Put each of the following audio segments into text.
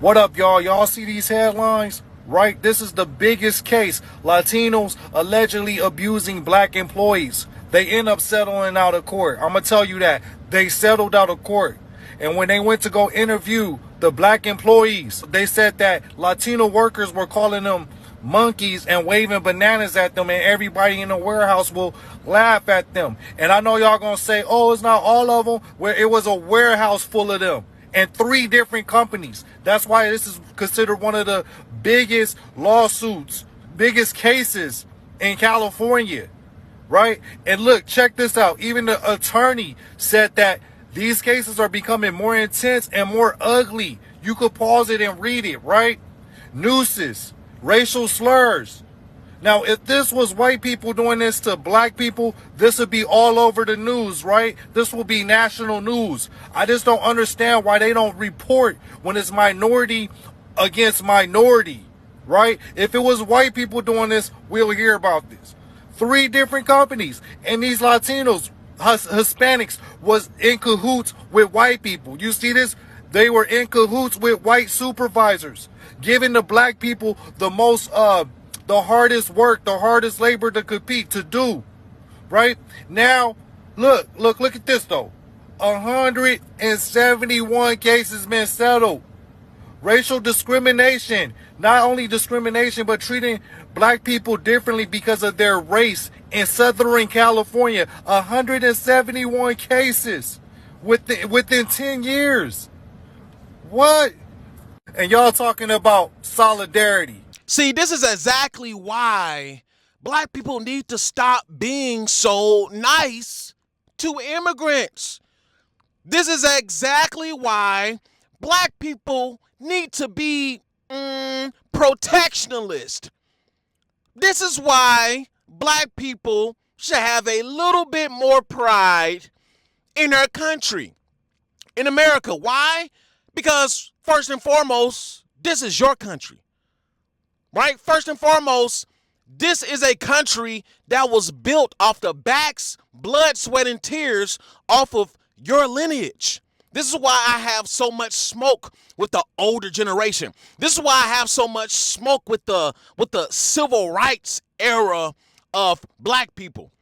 What up, y'all? Y'all see these headlines? Right? This is the biggest case. Latinos allegedly abusing black employees. They end up settling out of court. I'm going to tell you that. They settled out of court. And when they went to go interview the black employees, they said that Latino workers were calling them monkeys and waving bananas at them, and everybody in the warehouse will laugh at them. And I know y'all gonna say, oh, it's not all of them. Where it was a warehouse full of them and 3 different companies. That's why this is considered one of the biggest lawsuits, biggest cases in California, right? And look, check this out. Even the attorney said that these cases are becoming more intense and more ugly. You could pause it and read it, right? Nooses, racial slurs. Now, if this was white people doing this to black people, this would be all over the news, right? This will be national news. I just don't understand why they don't report when it's minority against minority, right? If it was white people doing this, we'll hear about this. 3 different companies, and these Latinos, Hispanics, was in cahoots with white people. You see this? They were in cahoots with white supervisors, giving the black people the most, the hardest work, the hardest labor to compete, to do, right? Now, look at this though. 171 cases been settled. Racial discrimination, not only discrimination, but treating black people differently because of their race in Southern California. 171 cases within 10 years. What? And y'all talking about solidarity. See, this is exactly why black people need to stop being so nice to immigrants. This is exactly why black people need to be protectionist. This is why black people should have a little bit more pride in our country, in America. Why? Because first and foremost, this is your country. Right? First and foremost, this is a country that was built off the backs, blood, sweat, and tears off of your lineage. This is why I have so much smoke with the older generation. This is why I have so much smoke with the civil rights era of black people.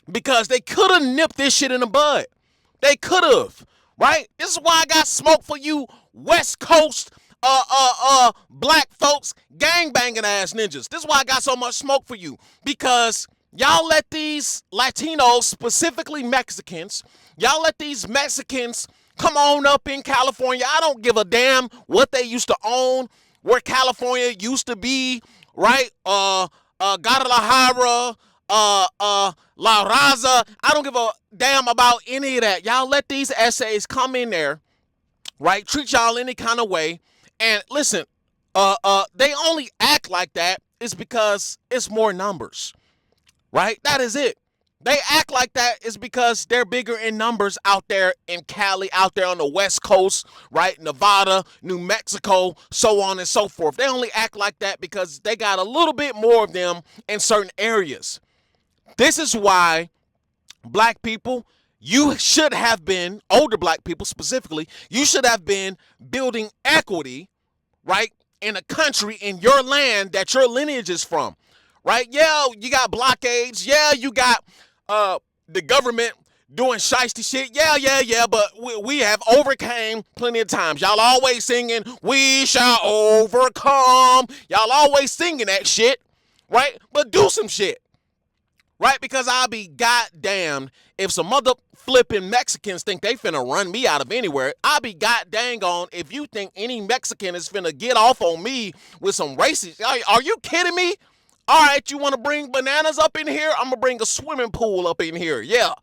Because they could have nipped this shit in the bud. They could have, right? This is why I got smoke for you West Coast black folks, gangbanging ass ninjas. This is why I got so much smoke for you. Because y'all let these Latinos, specifically Mexicans, y'all let these Mexicans come on up in California. I don't give a damn what they used to own, where California used to be, right? Guadalajara, La Raza. I don't give a damn about any of that. Y'all let these essays come in there, right? Treat y'all any kind of way. And listen, they only act like that is because it's more numbers, right? That is it. They act like that is because they're bigger in numbers out there in Cali, out there on the West Coast, right? Nevada, New Mexico, so on and so forth. They only act like that because they got a little bit more of them in certain areas. This is why black people, you should have been, older black people specifically, you should have been building equity, right, in a country, in your land that your lineage is from, right? Yeah, you got blockades. Yeah, you got the government doing shiesty shit. Yeah, but we have overcame plenty of times. Y'all always singing, we shall overcome. Y'all always singing that shit, right? But do some shit. Right? Because I'll be goddamned if some mother flipping Mexicans think they finna run me out of anywhere. I'll be goddamn on if you think any Mexican is finna get off on me with some racist. Are you kidding me? All right, you want to bring bananas up in here? I'm gonna bring a swimming pool up in here. Yeah.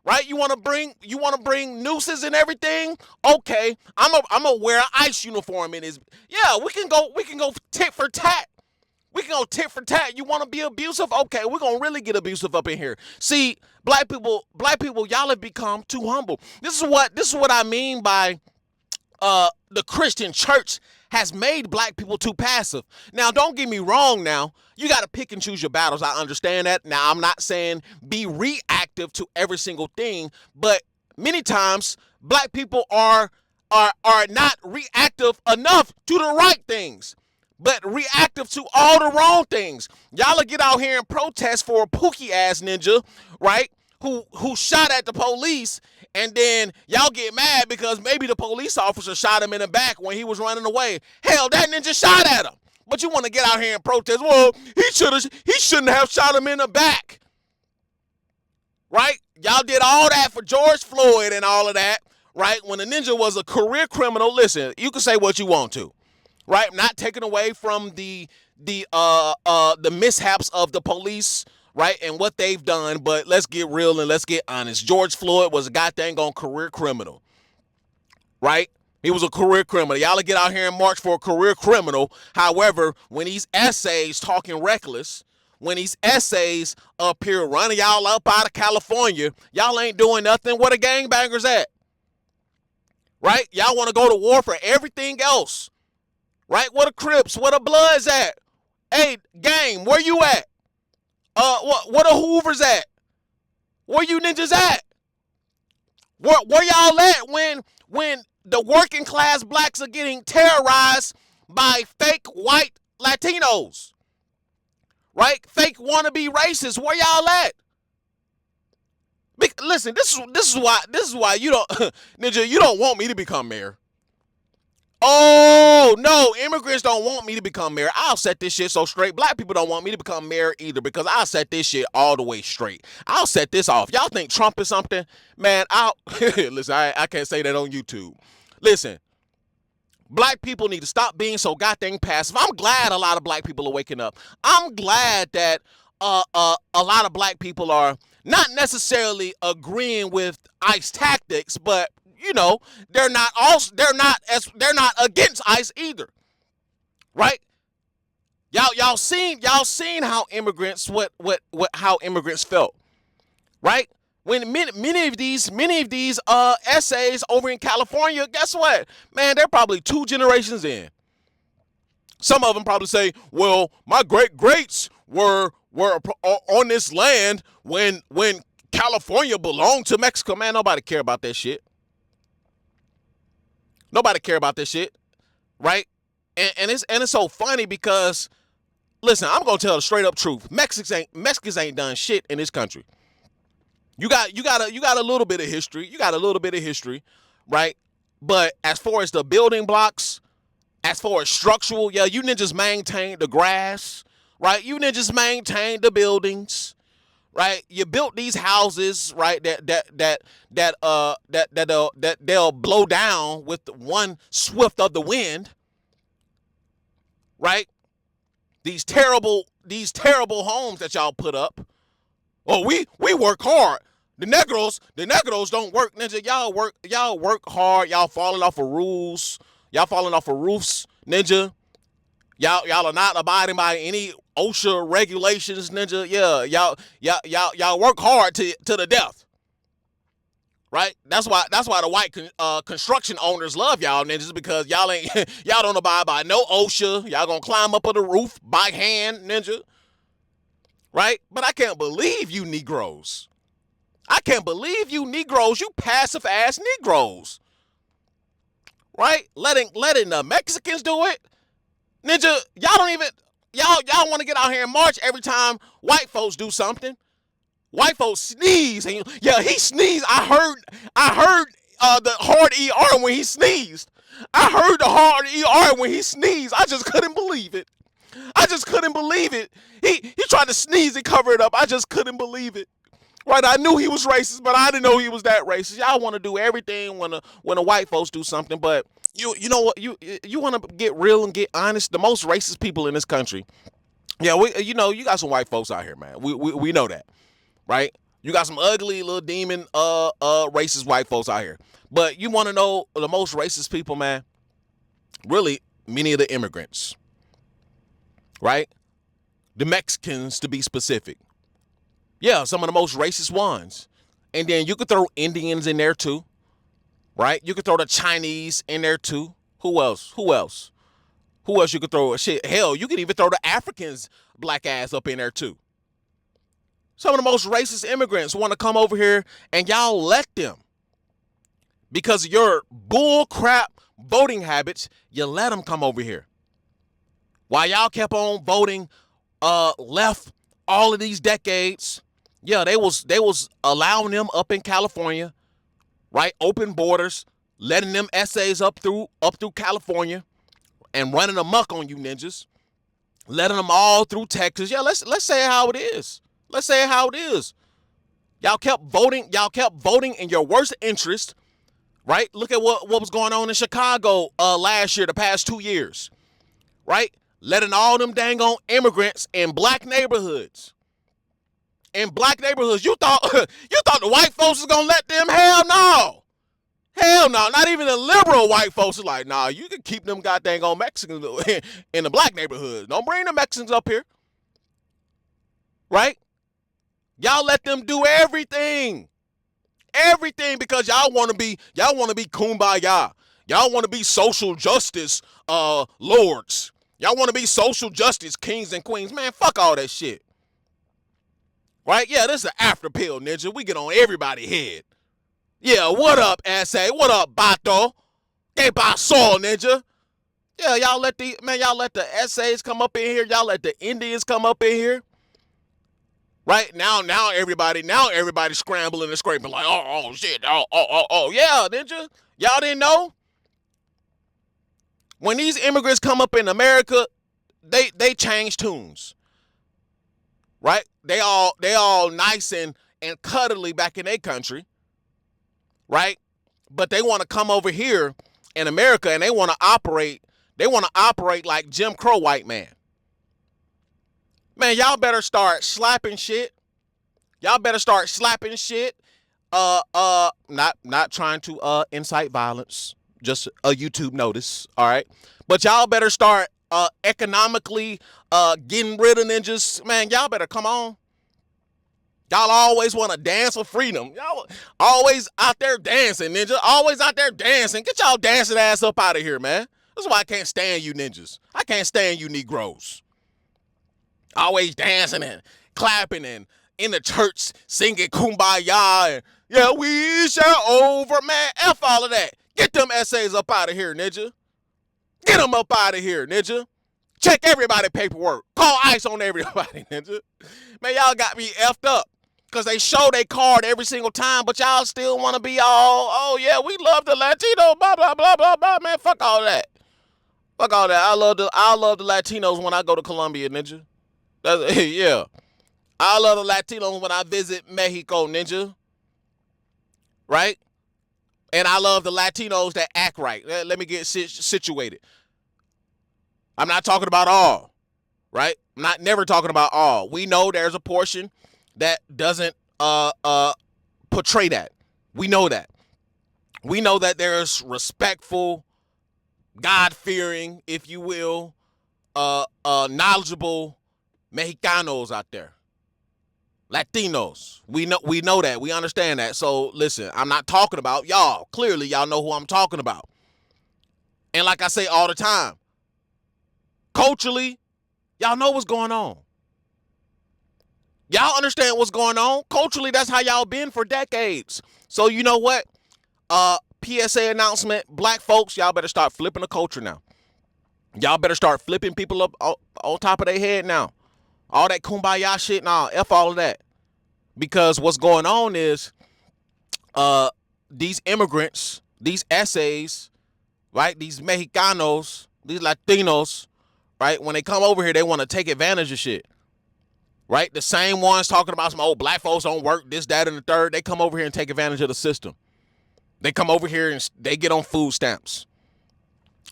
Right? You want to bring nooses and everything? Okay. I'm gonna wear an ice uniform in his. Yeah, we can go tit for tat. We can go tit for tat. You want to be abusive? Okay, we're going to really get abusive up in here. See, black people, y'all have become too humble. This is what I mean by the Christian church has made black people too passive. Now, don't get me wrong now. You got to pick and choose your battles. I understand that. Now, I'm not saying be reactive to every single thing, but many times black people are are not reactive enough to the right things, but reactive to all the wrong things. Y'all will get out here and protest for a pookie ass ninja, right? Who shot at the police, and then y'all get mad because maybe the police officer shot him in the back when he was running away. Hell, that ninja shot at him. But you want to get out here and protest? Well, he shouldn't have shot him in the back, right? Y'all did all that for George Floyd and all of that, right? When the ninja was a career criminal. Listen, you can say what you want to, right? Not taking away from the mishaps of the police, right, and what they've done, but let's get real and let's get honest. George Floyd was a goddamn career criminal, right? He was a career criminal. Y'all will get out here and march for a career criminal. However, when these essays talking reckless, when these essays up here running y'all up out of California, y'all ain't doing nothing. Where the gangbangers at? Right? Y'all want to go to war for everything else. Right? Where the Crips? Where the Bloods at? Hey, gang, where you at? Where the Hoovers at? Where you ninjas at? Where y'all at when the working class blacks are getting terrorized by fake white Latinos? Right? Fake wannabe racists. Where y'all at? Listen, this is why you don't ninja, you don't want me to become mayor. Oh, no, immigrants don't want me to become mayor. I'll set this shit so straight. Black people don't want me to become mayor either, because I'll set this shit all the way straight. I'll set this off. Y'all think Trump is something? Man, listen, I can't say that on YouTube. Listen, black people need to stop being so goddamn passive. I'm glad a lot of black people are waking up. I'm glad that a lot of black people are not necessarily agreeing with ICE tactics, but you know, they're not against ICE either. Right? Y'all seen how immigrants how immigrants felt. Right? When many of these essays over in California, guess what? Man, they're probably 2 generations in. Some of them probably say, well, my great-greats were on this land when California belonged to Mexico. Man, nobody care about that shit. Nobody care about this shit, right? And it's so funny because, listen, I'm gonna tell the straight up truth. Mexicans ain't done shit in this country. You got a little bit of history. You got a little bit of history, right? But as far as the building blocks, as far as structural, yeah, you ninjas maintain the grass, right? You ninjas maintain the buildings, right? You built these houses, right? That they'll blow down with one swift of the wind, right? These terrible homes that y'all put up. Oh, we work hard. The Negroes don't work, ninja. Y'all work hard. Y'all falling off of rules. Y'all falling off of roofs, ninja. Y'all are not abiding by any OSHA regulations, ninja. Yeah, y'all work hard to the death. Right? That's why the white construction owners love y'all ninjas, because y'all don't abide by no OSHA. Y'all gonna climb up on the roof by hand, ninja. Right? But I can't believe you Negroes. I can't believe you Negroes, you passive ass Negroes. Right? Letting the Mexicans do it. Ninja, y'all want to get out here and march every time white folks do something. White folks sneeze, and yeah, he sneezed. I heard the hard ER when he sneezed. I heard the hard ER when he sneezed. I just couldn't believe it. He tried to sneeze and cover it up. I just couldn't believe it. Right? I knew he was racist, but I didn't know he was that racist. Y'all want to do everything when the white folks do something, but you know what? You want to get real and get honest. The most racist people in this country. Yeah, you got some white folks out here, man. We know that. Right? You got some ugly little demon racist white folks out here. But you want to know the most racist people, man? Really, many of the immigrants. Right? The Mexicans, to be specific. Yeah, some of the most racist ones. And then you could throw Indians in there too. Right? You could throw the Chinese in there too. Who else you could throw? Shit, hell, you could even throw the Africans black ass up in there too. Some of the most racist immigrants want to come over here, and y'all let them. Because of your bull crap voting habits, you let them come over here. While y'all kept on voting left all of these decades, yeah, they was allowing them up in California, right? Open borders, letting them essays up through California, and running amok on you ninjas, letting them all through Texas. Yeah, let's say it how it is. Let's say it how it is. Y'all kept voting in your worst interest, right? Look at what was going on in Chicago last year, the past 2 years, right? Letting all them dang on immigrants in black neighborhoods. In black neighborhoods, you thought the white folks was gonna let them? Hell no. Hell no. Not even the liberal white folks is like, nah, you can keep them goddamn on Mexicans in the black neighborhoods. Don't bring the Mexicans up here. Right? Y'all let them do everything. Everything because y'all wanna be kumbaya. Y'all wanna be social justice lords. Y'all want to be social justice kings and queens. Man, fuck all that shit. Right? Yeah, this is an after pill, ninja. We get on everybody's head. Yeah, what up, SA? What up, Bato? Que paso, ninja? Yeah, y'all let the SAs come up in here. Y'all let the Indians come up in here. Right? Now everybody scrambling and scraping like, oh shit. Oh, yeah, ninja. Y'all didn't know? When these immigrants come up in America, they change tunes, right? They all nice and cuddly back in their country, right? But they want to come over here in America and they want to operate like Jim Crow white man. Man, y'all better start slapping shit. Y'all better start slapping shit. Not trying to incite violence. Just a YouTube notice, all right? But y'all better start economically getting rid of ninjas. Man, y'all better come on. Y'all always want to dance for freedom. Y'all always out there dancing, ninja. Always out there dancing. Get y'all dancing ass up out of here, man. That's why I can't stand you ninjas. I can't stand you Negroes. Always dancing and clapping and in the church singing kumbaya and yeah, we shall over. Man, F all of that. Get them essays up out of here, ninja. Get them up out of here, ninja. Check everybody paperwork. Call ICE on everybody, ninja. Man, y'all got me effed up. Because they show their card every single time, but y'all still want to be all, oh, yeah, we love the Latino, blah, blah, blah, blah, blah. Man, fuck all that. Fuck all that. I love the Latinos when I go to Colombia, ninja. Yeah. I love the Latinos when I visit Mexico, ninja. Right? And I love the Latinos that act right. Let me get situated. I'm not talking about all, right? I'm not never talking about all. We know there's a portion that doesn't portray that. We know that. We know that there's respectful, God-fearing, if you will, knowledgeable Mexicanos out there. Latinos. We know that. We understand that. So listen, I'm not talking about y'all. Clearly, y'all know who I'm talking about. And like I say all the time, culturally, y'all know what's going on. Y'all understand what's going on. Culturally, that's how y'all been for decades. So you know what? PSA announcement, black folks, y'all better start flipping the culture now. Y'all better start flipping people up on top of their head now. All that kumbaya shit, nah, F all of that. Because what's going on is these immigrants, these essays, right, these Mexicanos, these Latinos, right, when they come over here, they want to take advantage of shit. Right? The same ones talking about some old black folks don't work, this, that, and the third, they come over here and take advantage of the system. They come over here and they get on food stamps.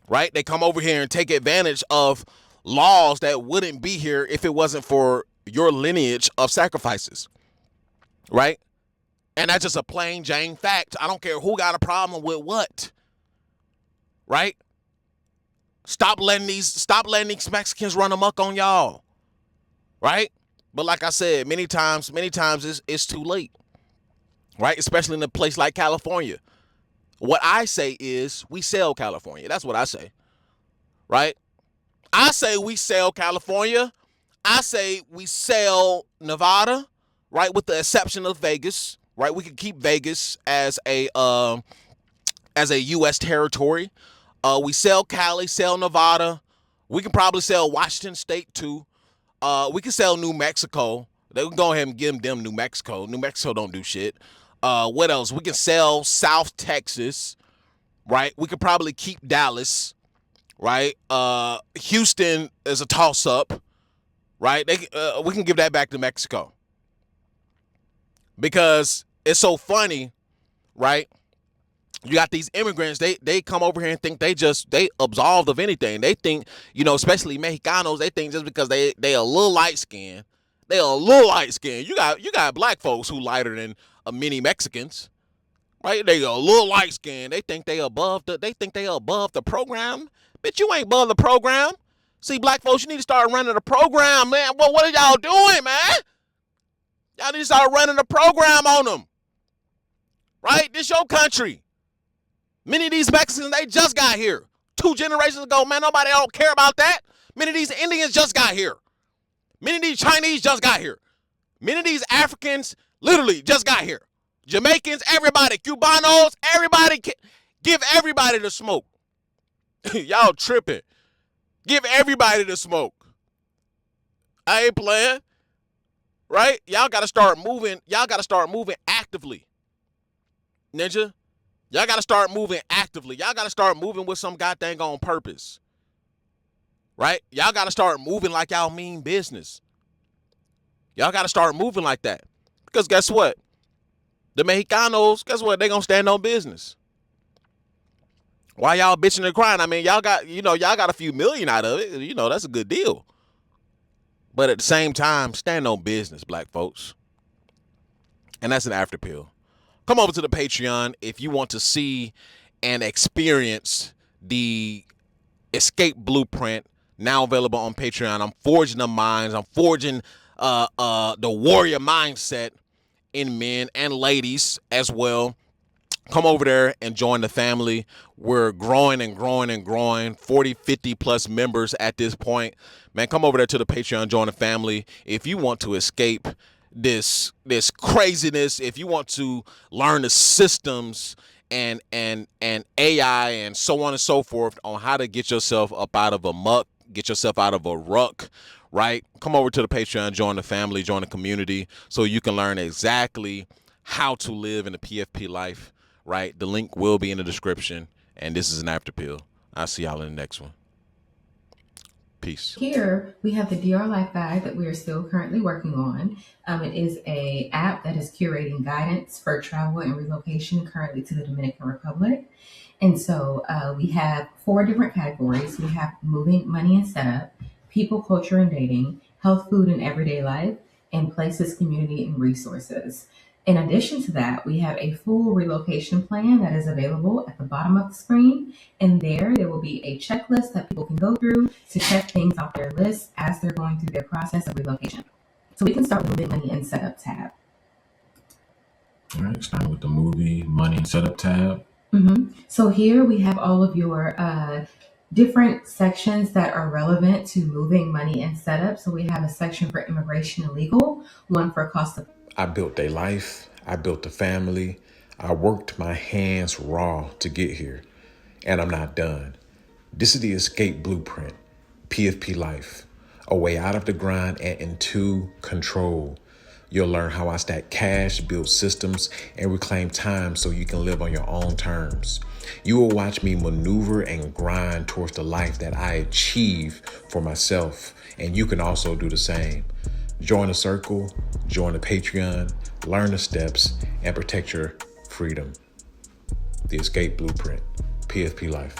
Right? They come over here and take advantage of laws that wouldn't be here if it wasn't for your lineage of sacrifices. Right? And that's just a plain Jane fact. I don't care who got a problem with what. Right? Stop letting these Mexicans run amok on y'all. Right? But like I said, many times it's too late. Right? Especially in a place like California. What I say is we sell California. That's what I say. Right? I say we sell California. I say we sell Nevada, right? With the exception of Vegas, right? We can keep Vegas as a as a U.S. territory. We sell Cali, sell Nevada. We can probably sell Washington State too. We can sell New Mexico. They can go ahead and give them New Mexico. New Mexico don't do shit. What else? We can sell South Texas, right? We could probably keep Dallas, right? Houston is a toss-up, right? We can give that back to Mexico. Because it's so funny, right? You got these immigrants, they come over here and think they absolved of anything. They think, especially Mexicanos, they think just because they a little light-skinned, You got black folks who lighter than many Mexicans, right? They a little light-skinned. They think they above the program. Bitch, you ain't above the program. See, black folks, you need to start running the program, man. Well, what are y'all doing, man? Y'all need to start running the program on them. Right? This your country. Many of these Mexicans, they just got here. 2 generations ago, man, nobody don't care about that. Many of these Indians just got here. Many of these Chinese just got here. Many of these Africans literally just got here. Jamaicans, everybody, Cubanos, everybody, give everybody the smoke. Y'all tripping. Give everybody the smoke. I ain't playing. Right? Y'all got to start moving. Y'all got to start moving actively. Ninja, y'all got to start moving actively. Y'all got to start moving with some goddamn on purpose. Right? Y'all got to start moving like y'all mean business. Y'all got to start moving like that. Because guess what? The Mexicanos, guess what? They going to stand on business. Why y'all bitching and crying? I mean, y'all got a few million out of it. That's a good deal. But at the same time, stand on business, black folks. And that's an after pill. Come over to the Patreon if you want to see and experience the escape blueprint now available on Patreon. I'm forging the minds. I'm forging the warrior mindset in men and ladies as well. Come over there and join the family. We're growing and growing and growing. 40, 50 plus members at this point. Man, come over there to the Patreon, join the family. If you want to escape this craziness, if you want to learn the systems and AI and so on and so forth on how to get yourself up out of a muck, get yourself out of a ruck, right? Come over to the Patreon, join the family, join the community so you can learn exactly how to live in the PFP life. Right, the link will be in the description, and this is an after pill. I'll see y'all in the next one. Peace. Here we have the DR Life Guide that we are still currently working on. It is an app that is curating guidance for travel and relocation currently to the Dominican Republic. And so we have 4 different categories. We have moving, money, and setup, people, culture, and dating, health, food, and everyday life, and places, community, and resources. In addition to that, we have a full relocation plan that is available at the bottom of the screen. And there will be a checklist that people can go through to check things off their list as they're going through their process of relocation. So we can start with the money and setup tab. All right, starting with the movie, money, and setup tab. So here we have all of your different sections that are relevant to moving, money, and setup. So we have a section for immigration and legal, one for cost of. I built a life. I built a family. I worked my hands raw to get here, and I'm not done. This is the escape blueprint, PFP life, a way out of the grind and into control. You'll learn how I stack cash, build systems, and reclaim time so you can live on your own terms. You will watch me maneuver and grind towards the life that I achieve for myself, and you can also do the same. Join the circle, join the Patreon, learn the steps, and protect your freedom. The escape blueprint, PFP life.